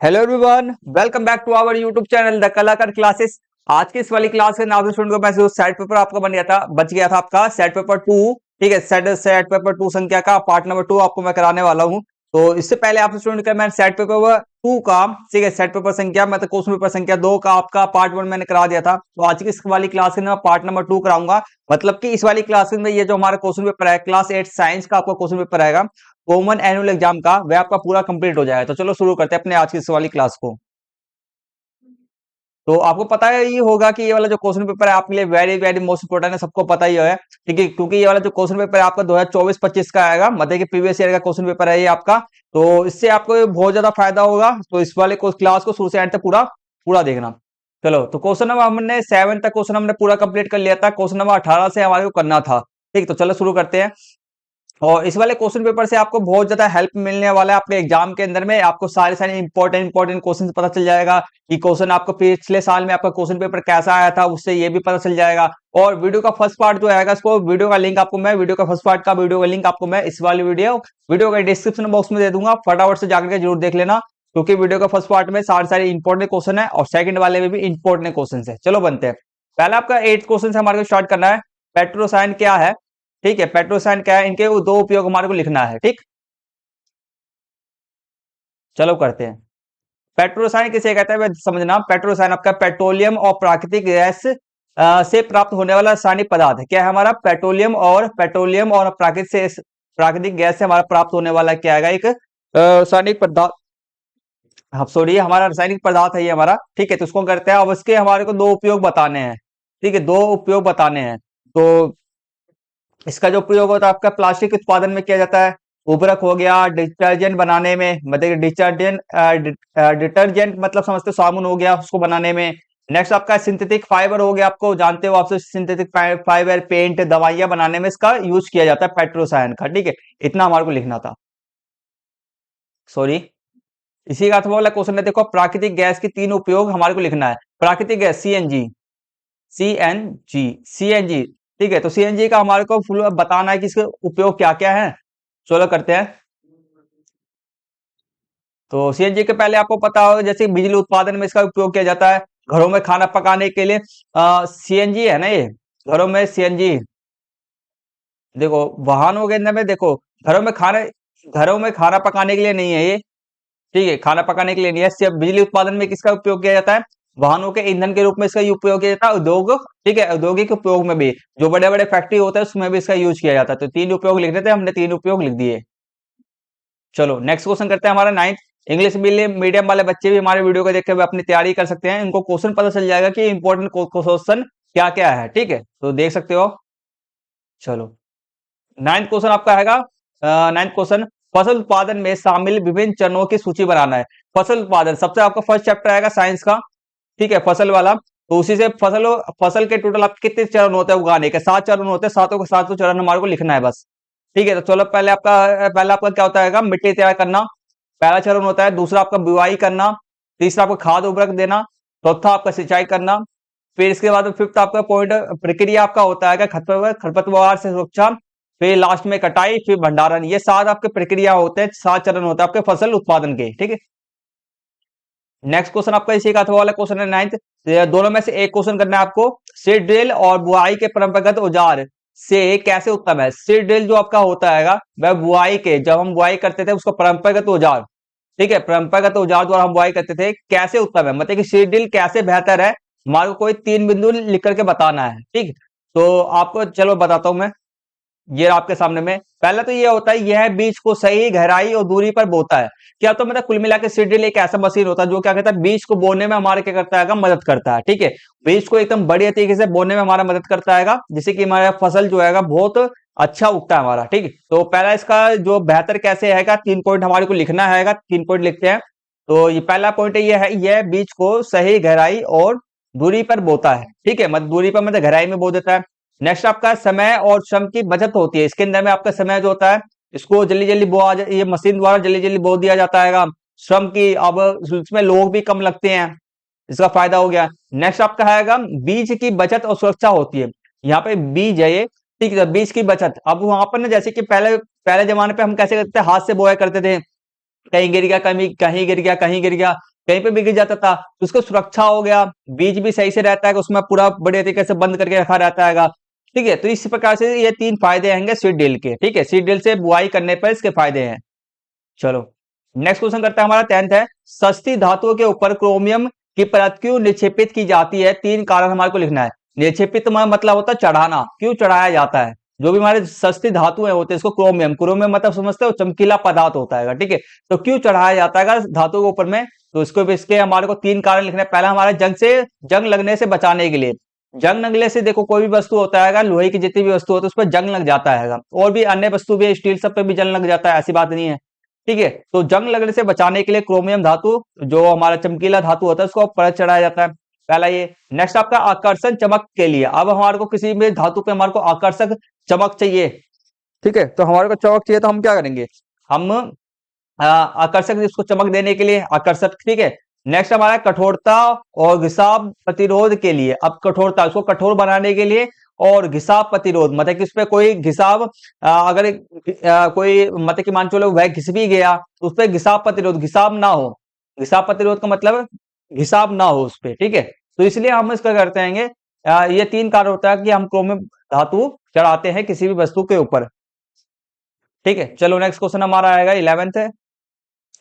Hello everyone, welcome back to our YouTube channel the Kalakar Classes. आज की इस वाली क्लास के नाम से स्टूडेंट को मैं जो सेट पेपर आपका बच गया था आपका सेट पेपर 2। ठीक है, सेट पेपर 2 संख्या का पार्ट नंबर 2 आपको मैं कराने वाला हूं। तो इससे पहले आपसे स्टूडेंट का मैं सेट पेपर 2 का, ठीक है, सेट पेपर संख्या मतलब क्वेश्चन पेपर संख्या 2 का आपका पार्ट 1 मैंने करा दिया था। तो आज की इस वाली क्लास में मैं पार्ट नंबर 2 कराऊंगा। मतलब कि इस वाली क्लास में ये जो हमारा क्वेश्चन पेपर है क्लास 8 साइंस का आपका क्वेश्चन पेपर आएगा कॉमन एनुअल एग्जाम का, वह आपका पूरा कंप्लीट हो जाएगा। तो चलो शुरू करते हैं अपने आज की इस वाली क्लास को। तो आपको पता है ये होगा कि ये वाला जो क्वेश्चन पेपर है आपके लिए वेरी वेरी मोस्ट इंपोर्टेंट है, सबको पता ही है। ठीक है, क्योंकि ये वाला जो क्वेश्चन पेपर है आपका 2024-25 का आएगा, मतलब कि प्रीवियस ईयर का क्वेश्चन पेपर है ये आपका। तो इससे आपको बहुत ज्यादा फायदा होगा। तो इस वाले क्लास को शुरू से एंड तक पूरा पूरा देखना। चलो, तो क्वेश्चन नंबर हमने 7 तक क्वेश्चन हमने पूरा कंप्लीट कर लिया था। क्वेश्चन नंबर 18 से हमारे को करना था। ठीक, तो चलो शुरू करते हैं। और इस वाले क्वेश्चन पेपर से आपको बहुत ज्यादा हेल्प मिलने वाला है आपके एग्जाम के अंदर में। आपको सारे सारे इंपॉर्टेंट क्वेश्चन पता चल जाएगा कि क्वेश्चन आपको पिछले साल में आपका क्वेश्चन पेपर कैसा आया था, उससे ये भी पता चल जाएगा। और वीडियो का फर्स्ट पार्ट जो आएगा, इसको वीडियो का लिंक आपको मैं वीडियो का फर्स्ट पार्ट का वीडियो का लिंक आपको मैं इस वाली वीडियो का डिस्क्रिप्शन बॉक्स में दे दूंगा। फटाफट से जाकर के जरूर देख लेना, क्योंकि वीडियो का फर्स्ट पार्ट में सारे सारे इंपॉर्टेंट क्वेश्चन है और सेकंड वाले में भी इंपॉर्टेंट क्वेश्चन है। चलो बनते हैं। पहले आपका 8 क्वेश्चन से हमारे को स्टार्ट करना है। पेट्रोसाइन क्या है? ठीक है, पेट्रोसाइन क्या है, इनके दो उपयोग हमारे को लिखना है। ठीक, चलो करते हैं। पेट्रोसाइन किसे कहते हैं वह समझना। पेट्रोसाइन आपका पेट्रोलियम और प्राकृतिक गैस से प्राप्त होने वाला रासायनिक पदार्थ है। क्या है हमारा? पेट्रोलियम और प्राकृतिक गैस से हमारा प्राप्त होने वाला क्या है? एक रासायनिक पदार्थ। हाँ सॉरी, हमारा रासायनिक पदार्थ है ये हमारा। ठीक है, तो उसको करते हैं। अब इसके हमारे को दो उपयोग बताने हैं। ठीक है, दो उपयोग बताने हैं। तो इसका जो प्रयोग होता है आपका प्लास्टिक उत्पादन में किया जाता है। उर्वरक हो गया, डिटर्जेंट बनाने में, मतलब डिटर्जेंट मतलब समझते हो साबुन हो गया उसको बनाने में। नेक्स्ट आपका सिंथेटिक फाइबर हो गया, आपको जानते हो आपसे सिंथेटिक फाइबर पेंट दवाइयां बनाने में इसका यूज किया जाता है पेट्रोसायन का। ठीक है, इतना हमारे को लिखना था। सॉरी, इसी का अथवा वाला क्वेश्चन है। देखो, प्राकृतिक गैस की तीन उपयोग हमारे को लिखना है। प्राकृतिक गैस सीएनजी, सीएनजी। ठीक है, तो सीएनजी का हमारे को फुल बताना है कि इसके उपयोग क्या क्या है। चलो करते हैं। तो सीएनजी के पहले आपको पता हो जैसे बिजली उत्पादन में इसका उपयोग किया जाता है। घरों में खाना पकाने के लिए सीएनजी है ना ये। घरों में सीएनजी, देखो वाहनों के अंदर में देखो, घरों में खाना पकाने के लिए नहीं है ये। ठीक है, खाना पकाने के लिए नहीं है। सिर्फ बिजली उत्पादन में किसका उपयोग किया जाता है? वाहनों के ईंधन के रूप में इसका उपयोग किया जाता है। उद्योग, ठीक है, औद्योगिक उपयोग में भी, जो बड़े बड़े फैक्ट्री होते हैं उसमें भी इसका यूज किया जाता है। तो तीन उपयोग लिख रहे थे हमने, तीन उपयोग लिख दिए। चलो नेक्स्ट क्वेश्चन करते हैं हमारा 9th। इंग्लिश मीडियम वाले बच्चे भी हमारे वीडियो को देख के अपनी तैयारी कर सकते हैं। इनको क्वेश्चन पता चल जाएगा कि इंपॉर्टेंट क्वेश्चन क्या क्या है। ठीक है, तो देख सकते हो। चलो, 9th क्वेश्चन आपका हैगा। 9th क्वेश्चन, फसल उत्पादन में शामिल विभिन्न चरणों की सूची बनाना है। फसल उत्पादन सबसे आपका फर्स्ट चैप्टर आएगा साइंस का। ठीक है, फसल वाला। तो उसी से फसल के टोटल आपके कितने चरण होते हैं उगाने के? 7 चरण होते हैं। सातों के सातों चरण हमारे को लिखना है बस। ठीक है, तो चलो पहले आपका क्या होता है? मिट्टी तैयार करना, पहला चरण होता है। दूसरा आपका बुआई करना। तीसरा आपका खाद उर्वरक देना। चौथा आपका सिंचाई करना। फिर इसके बाद फिफ्थ आपका पॉइंट प्रक्रिया आपका होता है खरपतवार से सुरक्षा। फिर लास्ट में कटाई, फिर भंडारण। ये 7 आपके प्रक्रिया होते हैं, 7 चरण होते हैं आपके फसल उत्पादन के। ठीक है, नेक्स्ट क्वेश्चन आपका इसी का अथवा वाला क्वेश्चन है 9th। दोनों में से एक क्वेश्चन करना है आपको। सीड ड्रिल और बुआई के परंपरागत औजार से कैसे उत्तम है? सीड ड्रिल जो आपका होता है वह बुआई के, जब हम बुआई करते थे उसको परंपरागत औजार, ठीक है, परंपरागत औजार द्वारा हम बुआई करते थे, कैसे उत्तम है, मतलब कि सीड ड्रिल कैसे बेहतर है। हमारे को कोई 3 बिंदु लिख करके बताना है। ठीक, तो आपको चलो बताता हूं मैं। ये आपके सामने में पहला तो ये होता है, यह बीज को सही गहराई और दूरी पर बोता है। क्या तो मतलब कुल मिला के सीड ड्रिल एक ऐसा मशीन होता है जो क्या कहता है, बीज को बोने में हमारे क्या करता है, मदद करता है। ठीक है, बीज को एकदम बढ़िया तरीके से बोने में हमारा मदद करता है, जिससे कि हमारा फसल जो है बहुत अच्छा उगता है हमारा। ठीक है, तो पहला इसका जो बेहतर कैसे है, 3 पॉइंट हमारे को लिखना है। 3 पॉइंट लिखते हैं। तो ये पहला पॉइंट ये है, यह बीज को सही गहराई और दूरी पर बोता है। ठीक है, मतलब दूरी पर मतलब गहराई में बो देता है। नेक्स्ट आपका समय और श्रम की बचत होती है। इसके अंदर में आपका समय जो होता है इसको जल्दी जल्दी ये मशीन द्वारा जल्दी जल्दी बो दिया जाता है। श्रम की, अब इसमें लोग भी कम लगते हैं, इसका फायदा हो गया। नेक्स्ट आपका है बीज की बचत और सुरक्षा होती है। यहाँ पे बीज है ये, ठीक है, बीज की बचत। अब वहां पर ना जैसे कि पहले पहले जमाने पे हम कैसे करते थे, हाथ से बोया करते थे। कहीं गिर गया, कहीं गिर गया, कहीं गिर गया। कहीं पे भी गिर जाता था तो उसको सुरक्षा हो गया, बीज भी सही से रहता है, उसमें पूरा बढ़िया तरीके से बंद करके रखा रहता है। ठीक है, तो इस प्रकार से ये 3 फायदे आएंगे सीड ड्रिल के। ठीक है, सीड ड्रिल से बुआई करने पर इसके फायदे हैं। चलो नेक्स्ट क्वेश्चन करता है हमारा 10th है, सस्ती धातुओं के ऊपर क्रोमियम की परत क्यों निक्षेपित की जाती है? 3 कारण हमारे को लिखना है। निक्षेपित मतलब होता है चढ़ाना, क्यों चढ़ाया जाता है? जो भी हमारे सस्ती धातुएं होते हैं इसको क्रोमियम, क्रोमियम मतलब समझते हो चमकीला पदार्थ होता है। ठीक है, तो क्यों चढ़ाया जाता है धातु के ऊपर में? तो इसको भी इसके हमारे को 3 कारण लिखने हैं। पहला हमारा जंग लगने से बचाने के लिए। जंग लगने से देखो कोई भी वस्तु होता है, लोहे की जितनी भी वस्तु होती है उस पर जंग लग जाता है, और भी अन्य वस्तु भी, स्टील सब पे भी जंग लग जाता है, ऐसी बात नहीं है। ठीक है, तो जंग लगने से बचाने के लिए क्रोमियम धातु जो हमारा चमकीला धातु होता है उसको परत चढ़ाया जाता है, पहला ये। नेक्स्ट आपका आकर्षण चमक के लिए। अब हमारे को किसी भी धातु पे हमारे को आकर्षक चमक चाहिए। ठीक है, तो हमारे को चमक चाहिए तो हम क्या करेंगे? हम आकर्षक इसको चमक देने के लिए आकर्षक। ठीक है, नेक्स्ट हमारा कठोरता और घिसाव प्रतिरोध के लिए। अब कठोरता, उसको कठोर बनाने के लिए, और घिसाव प्रतिरोध मतलब कि उसपे कोई घिसाव अगर कोई मतलब कि मान चलो वह घिस भी गया तो उस पर घिसाव प्रतिरोध, घिसाव ना हो। घिसाव प्रतिरोध का मतलब घिसाव ना हो उस पर। ठीक है, तो इसलिए हम इसका करते हैं ये 3 कारण होता है कि हम क्रोमियम धातु चढ़ाते हैं किसी भी वस्तु के ऊपर। ठीक है, चलो नेक्स्ट क्वेश्चन हमारा आएगा 11th है।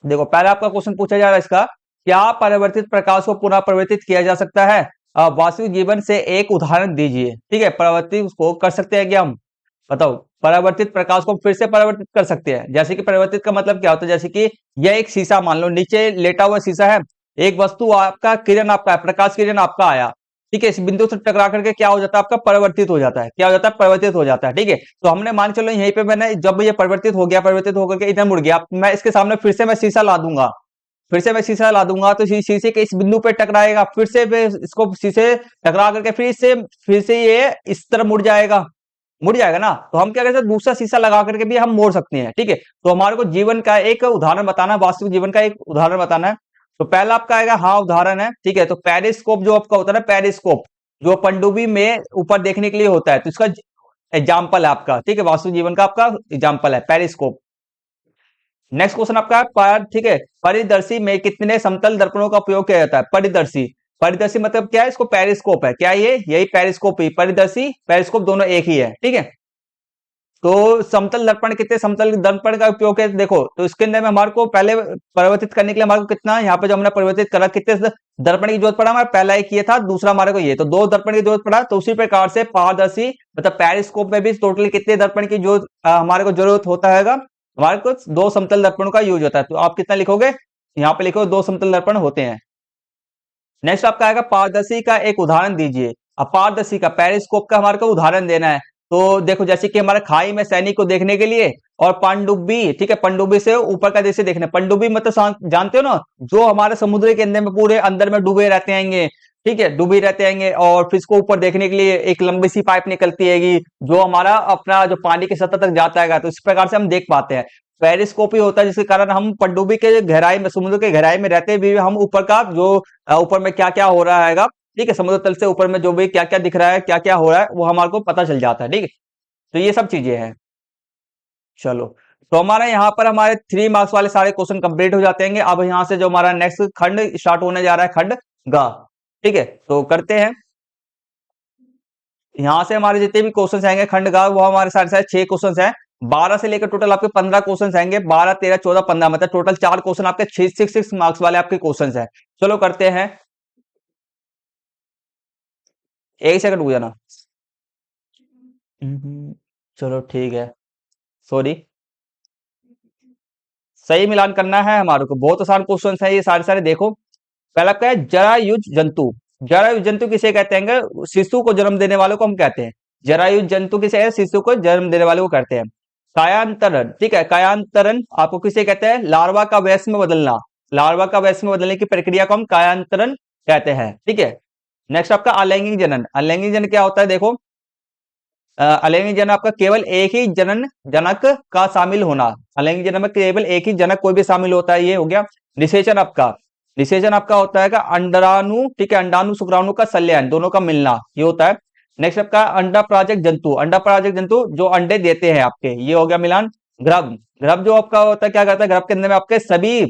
देखो पहले आपका क्वेश्चन पूछा जा रहा है इसका, क्या परावर्तित प्रकाश को पुनः परिवर्तित किया जा सकता है? वास्तविक जीवन से एक उदाहरण दीजिए। ठीक है, परावर्तित को कर सकते हैं क्या हम? बताओ, परावर्तित प्रकाश को फिर से परावर्तित कर सकते हैं। जैसे कि परावर्तित का मतलब क्या होता है? जैसे कि यह एक शीशा, मान लो नीचे लेटा हुआ शीशा है, एक वस्तु आपका किरण आपका प्रकाश किरण आपका आया, ठीक है, इस बिंदु से टकरा करके क्या हो जाता है? आपका परिवर्तित हो जाता है। क्या हो जाता है? परिवर्तित हो जाता है। ठीक है, तो हमने मान चलो यहीं पे मैंने जब ये परिवर्तित हो गया, परिवर्तित होकर के इधर मुड़ गया, मैं इसके सामने फिर से मैं शीशा ला दूंगा, फिर से मैं शीशा ला दूंगा तो शीशे के इस बिंदु पे टकराएगा, फिर से इसको शीशे टकरा करके फिर से ये इस तरफ मुड़ जाएगा ना। तो हम क्या कहते हैं? दूसरा शीशा लगा करके भी हम मोड़ सकते हैं। ठीक है, तो हमारे को जीवन का एक उदाहरण बताना, वास्तविक जीवन का एक उदाहरण बताना है। तो पहला आपका आएगा, हाँ उदाहरण है। ठीक है, तो पेरिस्कोप जो आपका होता है ना, पेरिस्कोप जो पनडुब्बी में ऊपर देखने के लिए होता है, तो इसका एग्जाम्पल है आपका। ठीक है, वास्तविक जीवन का आपका एग्जाम्पल है पेरिस्कोप। नेक्स्ट क्वेश्चन आपका है ठीक है, परिदर्शी में कितने समतल दर्पणों का उपयोग किया जाता है? परिदर्शी, परिदर्शी मतलब क्या है? इसको पेरिस्कोप है, क्या ये यही पेरिस्कोप ही, परिदर्शी पेरिस्कोप दोनों एक ही है। ठीक है, तो समतल दर्पण, कितने समतल दर्पण का उपयोग है देखो, तो इसके अंदर में हमारे को पहले परिवर्तित करने के लिए हमारे को कितना, यहाँ पे जो हमने परिवर्तित करा, कितने दर्पण की जरूरत पड़ा? हमारा पहला एक ये था, दूसरा हमारे को ये, तो 2 दर्पण की जरूरत पड़ा। तो उसी प्रकार से पारदर्शी मतलब पेरिस्कोप में भी टोटल कितने दर्पण की जो हमारे को जरूरत होता है? हमारे को 2 समतल दर्पणों का यूज होता है। तो आप कितना लिखोगे? यहाँ पे लिखो 2 समतल दर्पण होते हैं। नेक्स्ट आपका आएगा, पारदर्शी का एक उदाहरण दीजिए। अब पारदर्शी का, पेरिस्कोप का हमारे को उदाहरण देना है। तो देखो जैसे कि हमारे खाई में सैनिक को देखने के लिए, और पनडुब्बी, ठीक है, पनडुब्बी से ऊपर का दृश्य देखने। पनडुब्बी मतलब जानते हो ना, जो हमारे समुद्र के अंदर में पूरे अंदर में डूबे रहते हैं। ठीक है, डूबे रहते हैं, और फिर इसको ऊपर देखने के लिए एक लंबी सी पाइप निकलती है जो हमारा अपना जो पानी की सतह तक जाता है, तो इस प्रकार से हम देख पाते हैं। पेरिस्कोप ही होता है जिसके कारण हम पनडुब्बी के गहराई में, समुद्र के गहराई में रहते भी हम ऊपर का जो ऊपर में क्या क्या हो रहा है, ठीक है, समुद्र तल से ऊपर में जो भी क्या क्या दिख रहा है, क्या क्या हो रहा है, वो हमारे को पता चल जाता है। ठीक है, तो ये सब चीजें हैं। चलो, तो हमारे यहाँ पर हमारे 3 मार्क्स वाले सारे क्वेश्चन कंप्लीट हो जाते हैं। अब यहाँ से जो हमारा नेक्स्ट खंड स्टार्ट होने जा रहा है, खंड ग। ठीक है, तो करते हैं। यहाँ से हमारे जितने भी क्वेश्चन आएंगे खंड ग, वो हमारे सारे सारे 6 क्वेश्चन हैं। 12 से लेकर टोटल आपके 15 क्वेश्चन आएंगे। 12, 13, 14, 15 मतलब टोटल 4 क्वेश्चन आपके 6 मार्क्स वाले आपके क्वेश्चन हैं। चलो करते हैं। एक सेकंड रुक जाना। चलो ठीक है, सॉरी, सही मिलान करना है हमारे को। बहुत आसान क्वेश्चन है ये सारे सारे। देखो पहला आपका है जरायुज जंतु। जरायुज जंतु किसे कहते हैं? शिशु को जन्म देने वालों को हम कहते हैं जरायुज जंतु। किसे है? शिशु को जन्म देने वाले को कहते हैं। कायांतरण, ठीक है, कायांतरण आपको किसे कहते हैं? लार्वा का वयस्क में बदलना। लार्वा का वयस्क में बदलने की प्रक्रिया को हम कायांतरण कहते हैं। ठीक है, नेक्स्ट आपका अलैंगिक जनन। अलैंगिक जनन क्या होता है? देखो अलैंगिक जनन आपका केवल एक ही जनक का शामिल होना। अलैंगिक जनन में केवल एक ही जनक कोई भी शामिल होता है, ये हो गया। निषेचन आपका, निषेचन आपका होता है का अंडाणु, ठीक है, अंडाणु शुक्राणु का संलयन, दोनों का मिलना, ये होता है। नेक्स्ट आपका अंडा पराजक जंतु। अंडा पराजक जंतु जो अंडे देते हैं आपके, ये हो गया मिलान। गर्भ, गर्भ जो आपका होता है क्या करता है? गर्भ के अंदर में आपके सभी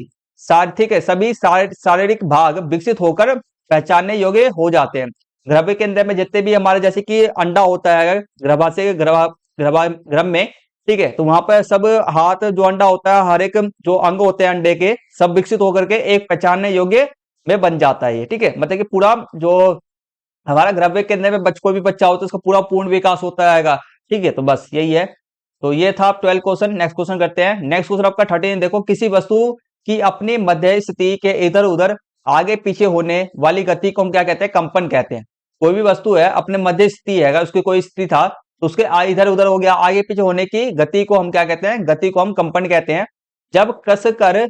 ठीक है, सभी शारीरिक भाग विकसित होकर पहचानने योग्य हो जाते हैं। गर्भ के अंदर में जितने भी हमारे जैसे कि अंडा होता है गर्भाशय गर्भ में, ठीक है, तो वहां पर सब हाथ जो अंडा होता है, हर एक जो अंग होते हैं अंडे के, सब विकसित होकर के एक पहचानने योग्य में बन जाता है ये, ठीक है। मतलब कि पूरा जो हमारा गर्भ के अंदर में कोई भी बच्चा होता है उसका पूरा पूर्ण विकास होता रहेगा, ठीक है। तो बस यही है। तो ये था 12 क्वेश्चन। नेक्स्ट क्वेश्चन करते हैं। नेक्स्ट क्वेश्चन आपका 13। देखो, किसी वस्तु की अपनी मध्य स्थिति के इधर उधर आगे पीछे होने वाली गति को हम क्या कहते हैं? कंपन कहते हैं। कोई भी वस्तु है अपने मध्य स्थिति है, अगर उसकी कोई स्थिति था तो उसके इधर उधर हो गया, आगे पीछे होने की गति को हम क्या कहते हैं? गति को हम कंपन कहते हैं। जब कस कर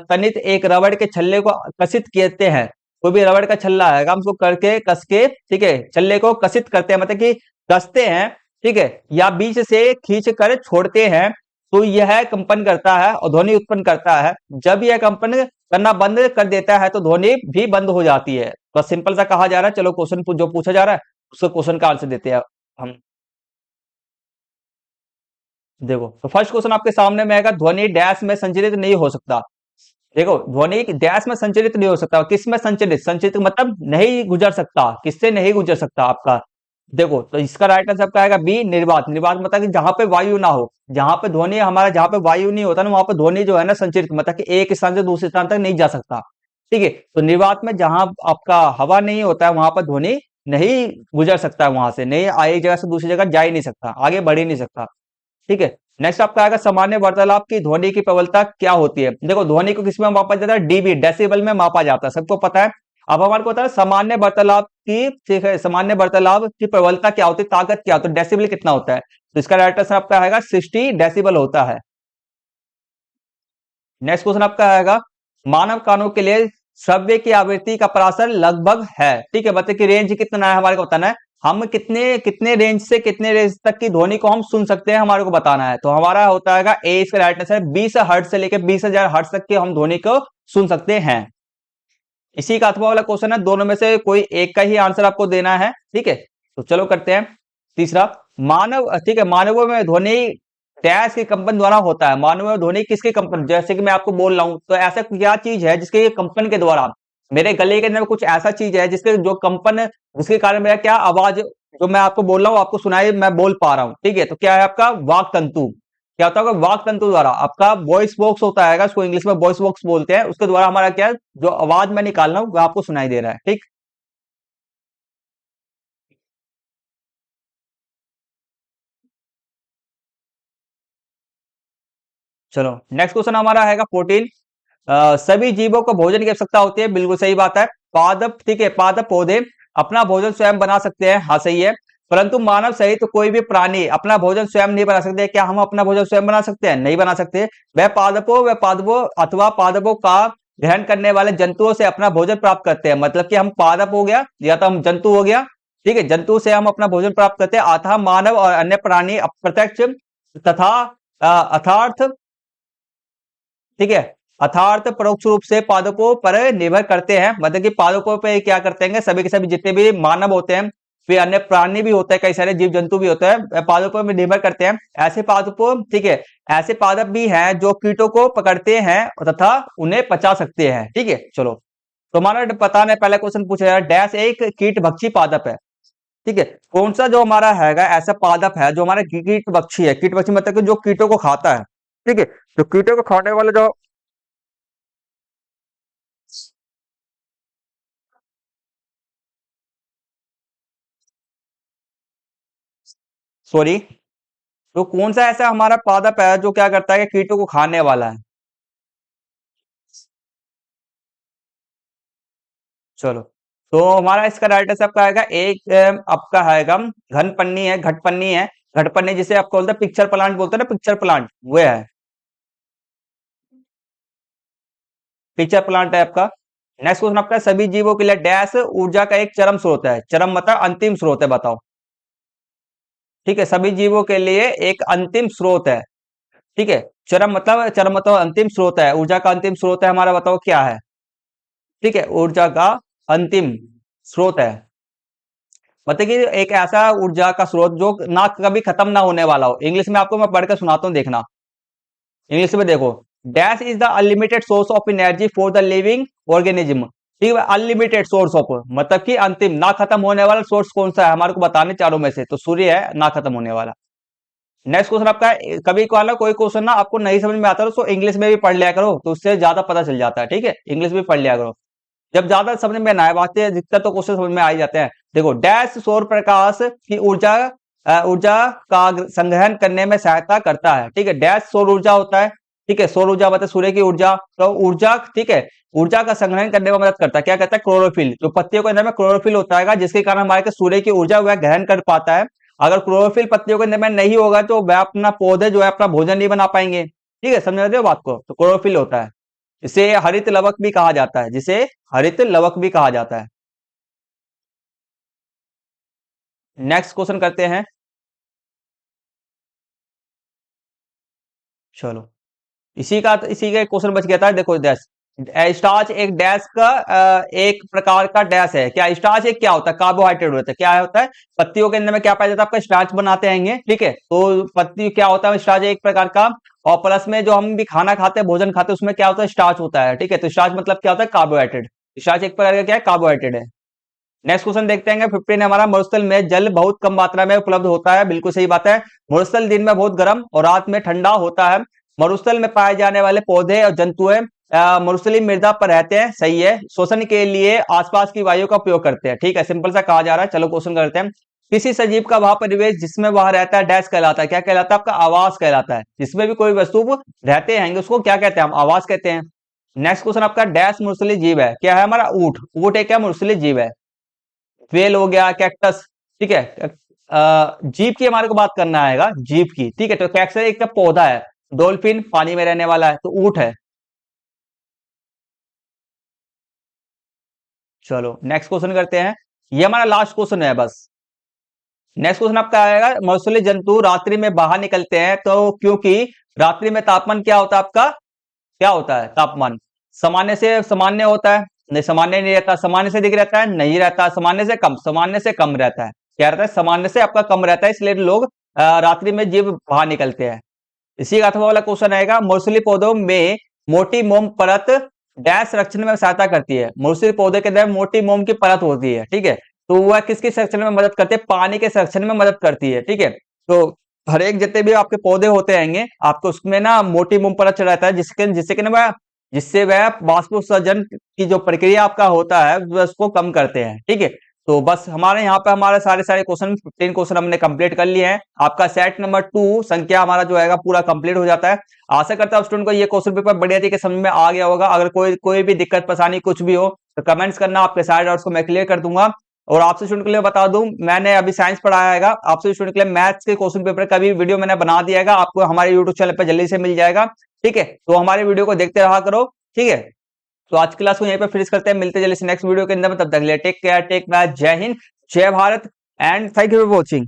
तनित एक रबड़ के छल्ले को कसित कहते हैं, कोई भी रबड़ का छल्ला है, हम उसको करके कस के, ठीक है, छल्ले को कसित करते हैं, मतलब कि कसते हैं, ठीक है, या बीच से खींच कर छोड़ते हैं, तो यह कंपन करता है और ध्वनि उत्पन्न करता है। जब यह कंपन करना बंद कर देता है तो ध्वनि भी बंद हो जाती है। बस सिंपल सा कहा जा रहा है। चलो क्वेश्चन जो पूछा जा रहा है उसको क्वेश्चन का आंसर देते हैं हम। देखो, तो फर्स्ट क्वेश्चन आपके सामने में आएगा, ध्वनि डैश में संचरित नहीं हो सकता। देखो, ध्वनि डैश में संचरित नहीं हो सकता। किस में संचरित? संचरित मतलब नहीं गुजर सकता। किससे नहीं गुजर सकता आपका? देखो, तो इसका राइट आंसर आपका आएगा बी, निर्वात। निर्वात मतलब कि जहां पे वायु ना हो, जहां पे ध्वनि हमारा, जहां पे वायु नहीं होता ना, वहां पे ध्वनि जो है ना संचरित, मतलब कि एक स्थान से दूसरे स्थान तक नहीं जा सकता, ठीक है। तो निर्वात में जहां आपका हवा नहीं होता है वहां पर ध्वनि नहीं गुजर सकता, वहां से नहीं, एक जगह से दूसरी जगह जा ही नहीं सकता, आगे बढ़ ही नहीं सकता, ठीक है। नेक्स्ट आपका आएगा, सामान्य वार्तालाप की ध्वनि की प्रबलता क्या होती है? देखो, ध्वनि को किसमें मापा जाता है? डीबी, डेसिबल में मापा जाता है, सबको पता है। अब हमारे को पता है सामान्य वार्तालाप की, ठीक है, सामान्य वार्तालाप की प्रबलता क्या होती है, ताकत क्या होती है, डेसिबल कितना होता है? तो इसका राइट आंसर आपका आएगा 60 डेसिबल होता है। नेक्स्ट क्वेश्चन आपका आएगा, मानव कानों के लिए श्रव्य की आवृत्ति का परासर लगभग है, ठीक है, मतलब कि रेंज कितना है हमारे को बताना है। हम कितने कितने रेंज से कितने रेंज तक की ध्वनि को हम सुन सकते हैं, हमारे को बताना है। तो हमारा होता है ए, इसका राइट आंसर 20 हर्ट्ज से लेकर 20,000 हर्ट्ज तक की हम ध्वनि को सुन सकते हैं। इसी का अथवा वाला क्वेश्चन है, दोनों में से कोई एक का ही आंसर आपको देना है, ठीक है। तो चलो करते हैं तीसरा। मानव, ठीक है, मानवों में ध्वनि डैश के कंपन द्वारा होता है। मानव में ध्वनि किसके कंपन? जैसे कि मैं आपको बोल रहा हूं, तो ऐसा क्या चीज है जिसके कंपन के द्वारा, मेरे गले के अंदर कुछ ऐसा चीज है जिसके जो कंपन, जिसके कारण मेरा क्या आवाज, जो मैं आपको बोल रहा हूँ आपको सुनाई, मैं बोल पा रहा हूँ, ठीक है। तो क्या है आपका? वाक तंतु। क्या होता है? वाक तंतु द्वारा आपका वॉइस बॉक्स होता है, उसको इंग्लिश में वॉइस बॉक्स बोलते हैं, उसके द्वारा हमारा क्या है, जो आवाज मैं निकाल रहा हूँ वो आपको सुनाई दे रहा है, ठीक। चलो, नेक्स्ट क्वेश्चन हमारा है 14। सभी जीवों को भोजन की आवश्यकता होती है, बिल्कुल सही बात है। पादप, ठीक है, पादप पौधे अपना भोजन स्वयं बना सकते हैं, हाँ सही है। परंतु मानव सहित तो कोई भी प्राणी अपना भोजन स्वयं नहीं बना सकते। क्या हम अपना भोजन स्वयं बना सकते हैं? नहीं बना सकते। वह पादपों अथवा पादपों का ग्रहण करने वाले जंतुओं से अपना भोजन प्राप्त करते हैं। मतलब कि हम पादप हो गया या तो हम जंतु हो गया, ठीक है, जंतु से हम अपना भोजन प्राप्त करते हैं। अतः मानव और अन्य प्राणी प्रत्यक्ष तथा अथार्थ, ठीक है, अर्थात परोक्ष रूप से पादपों पर निर्भर करते हैं। मतलब कि पादपों पे क्या करते हैं, सभी के सभी जितने भी मानव होते हैं, फिर अन्य प्राणी भी होते हैं, कई सारे जीव जंतु भी होते हैं, पादपों में निर्भर करते हैं। ऐसे पादपों, ठीक है, ऐसे पादप भी हैं जो कीटों को पकड़ते हैं तथा उन्हें पचा सकते हैं, ठीक है। चलो, तो हमारा पता नहीं, पहला क्वेश्चन पूछा जाए, डैश एक कीट भक्षी पादप है, ठीक है। कौन सा जो हमारा हैगा ऐसा पादप है जो हमारा कीट भक्षी है? कीट भक्षी मतलब कि जो कीटों को खाता है, ठीक है। तो कीटों को खाने वाले जो, सॉरी, तो कौन सा ऐसा हमारा पादप है जो क्या करता है कि कीटों को खाने वाला है? चलो, तो हमारा इसका राइट आंसर आपका आएगा एक, आपका आएगा घन पन्नी है, घटपन्नी है। घटपन्नी जिसे आपको बोलते हैं पिक्चर प्लांट बोलते हैं ना, पिक्चर प्लांट वो है, पिक्चर प्लांट है आपका। नेक्स्ट क्वेश्चन आपका, सभी जीवों के लिए डैश ऊर्जा का एक चरम स्रोत है। चरम मतलब अंतिम स्रोत है, बताओ, ठीक है, सभी जीवों के लिए एक अंतिम स्रोत है, ठीक है। चरम मतलब अंतिम स्रोत है, ऊर्जा का अंतिम स्रोत है हमारा, बताओ क्या है? ठीक है, ऊर्जा का अंतिम स्रोत है, मतलब कि एक ऐसा ऊर्जा का स्रोत जो ना कभी खत्म ना होने वाला हो। इंग्लिश में आपको मैं पढ़ के सुनाता हूँ, देखना, इंग्लिश में देखो, dash is the unlimited source of energy for the living organism. ठीक है, अनलिमिटेड सोर्स ऑफ मतलब कि अंतिम ना खत्म होने वाला सोर्स कौन सा है हमारे को बताने चारों में से, तो सूर्य है ना खत्म होने वाला। नेक्स्ट क्वेश्चन आपका है, कभी कभार ना कोई क्वेश्चन ना आपको नहीं समझ में आता है तो इंग्लिश में भी पढ़ लिया करो, तो उससे ज्यादा पता चल जाता है। ठीक है, इंग्लिश भी पढ़ लिया करो, जब ज्यादा समझ में ना आए बातें दिक्कत तो क्वेश्चन समझ में आ ही जाते हैं। देखो, डैश सौर प्रकाश की ऊर्जा ऊर्जा का संग्रहण करने में सहायता करता है। ठीक है, डैश सौर ऊर्जा होता है। ठीक है, सौर ऊर्जा मतलब सूर्य की ऊर्जा, तो ऊर्जा, ठीक है, ऊर्जा का संग्रहण करने में मदद करता है। क्या कहता है? क्लोरोफिल। जो पत्तियों के अंदर में क्लोरोफिल होता है जिसके कारण हमारे के सूर्य की ऊर्जा वह ग्रहण कर पाता है। अगर क्लोरोफिल पत्तियों के अंदर में नहीं होगा तो वह अपना पौधे जो है अपना भोजन नहीं बना पाएंगे। ठीक है, समझ रहे हो बात को? तो क्लोरोफिल होता है, इसे हरित लवक भी कहा जाता है, जिसे हरित लवक भी कहा जाता है। नेक्स्ट क्वेश्चन करते हैं। चलो, इसी का क्वेश्चन बच गया था। देखो, डैश स्टार्च एक डैश का एक प्रकार का डैश है। क्या स्टार्च एक क्या होता है? कार्बोहाइड्रेट होता है। क्या होता है? पत्तियों के अंदर में क्या पाया जाता है? आपका स्टार्च बनाते हैं। ठीक है, तो पत्ती क्या होता है? स्टार्च एक प्रकार का, और प्लस में जो हम भी खाना खाते हैं, भोजन खाते हैं, उसमें क्या होता है? स्टार्च होता है। ठीक है, तो स्टार्च मतलब क्या होता है? कार्बोहाइड्रेट। स्टार्च एक प्रकार का क्या है? कार्बोहाइड्रेट है। नेक्स्ट क्वेश्चन देखते हैं। 15 हमारा, मरुस्थल में जल बहुत कम मात्रा में उपलब्ध होता है। बिल्कुल सही बात है। मरुस्थल दिन में बहुत गर्म और रात में ठंडा होता है। मरुस्थल में पाए जाने वाले पौधे और जंतुएं मरुस्थलीय मृदा पर रहते हैं। सही है। शोषण के लिए आसपास की वायु का उपयोग करते हैं। ठीक है, सिंपल सा कहा जा रहा है। चलो क्वेश्चन करते हैं। किसी सजीव का वह परिवेश जिसमें वह रहता है डैश कहलाता है। क्या कहलाता है? आपका आवास कहलाता है। जिसमें भी कोई वस्तु रहते हैं उसको क्या कहते हैं? हम आवास कहते हैं। नेक्स्ट क्वेश्चन आपका, डैश मरुस्थलीय जीव है। क्या है हमारा? ऊंट। ऊंट एक क्या मरुस्थलीय जीव है। वेल हो गया, कैक्टस। ठीक है, जीव की हमारे को बात करना आएगा, जीव की। ठीक है, तो कैक्टस एक का पौधा है। डॉल्फिन पानी में रहने वाला है, तो ऊंट है। चलो नेक्स्ट क्वेश्चन करते हैं। ये हमारा लास्ट क्वेश्चन है बस। नेक्स्ट क्वेश्चन आपका आएगा, मौसमी जंतु रात्रि में बाहर निकलते हैं तो क्योंकि रात्रि में तापमान क्या होता है आपका? क्या होता है तापमान? सामान्य से सामान्य होता है? नहीं, सामान्य नहीं रहता। सामान्य से अधिक रहता है? नहीं रहता। सामान्य से कम? सामान्य से कम रहता है। क्या रहता है? सामान्य से आपका कम रहता है, इसलिए लोग रात्रि में जीव बाहर निकलते हैं। इसी का अथवा वाला क्वेश्चन आएगा, मौसमी पौधों में मोटी मोम परत डैश संरक्षण में सहायता करती है। मौसमी पौधे के अंदर मोटी मोम की परत होती है। ठीक है, तो वह किसके संरक्षण में मदद करती है? पानी के संरक्षण में मदद करती है। ठीक है, तो हर एक जितने भी आपके पौधे होते हैं आपको उसमें ना मोटी मोम परत रहता है, जिसके जिससे कि ना वह जिससे वह बाष्पोत्सर्जन की जो प्रक्रिया आपका होता है वह उसको कम करते हैं। ठीक है, तो बस हमारे यहाँ पे हमारे सारे सारे क्वेश्चन 15 क्वेश्चन हमने कंप्लीट कर लिए हैं। आपका सेट नंबर 2 संख्या हमारा जो है पूरा कंप्लीट हो जाता है। आशा करता हूँ स्टूडेंट को ये क्वेश्चन पेपर बढ़िया तरीके समझ में आ गया होगा। अगर कोई कोई भी दिक्कत परेशानी कुछ भी हो तो कमेंट्स करना, आपके सारे डाउट्स को मैं क्लियर कर दूंगा। और आपसे स्टूडेंट के लिए बता दूं, मैंने अभी साइंस पढ़ाया है, आपसे स्टूडेंट के लिए मैथ्स के क्वेश्चन पेपर का भी वीडियो मैंने बना दिया है, आपको हमारे यूट्यूब चैनल पर जल्दी से मिल जाएगा। ठीक है, तो हमारे वीडियो को देखते रहा करो। ठीक है, तो आज की क्लास को यहीं पे फिनिश करते हैं। मिलते हैं जल्दी से नेक्स्ट वीडियो के अंदर में, तब तक के लिए टेक केयर, टेक बाय, जय हिंद, जय Bharat and thank you for watching.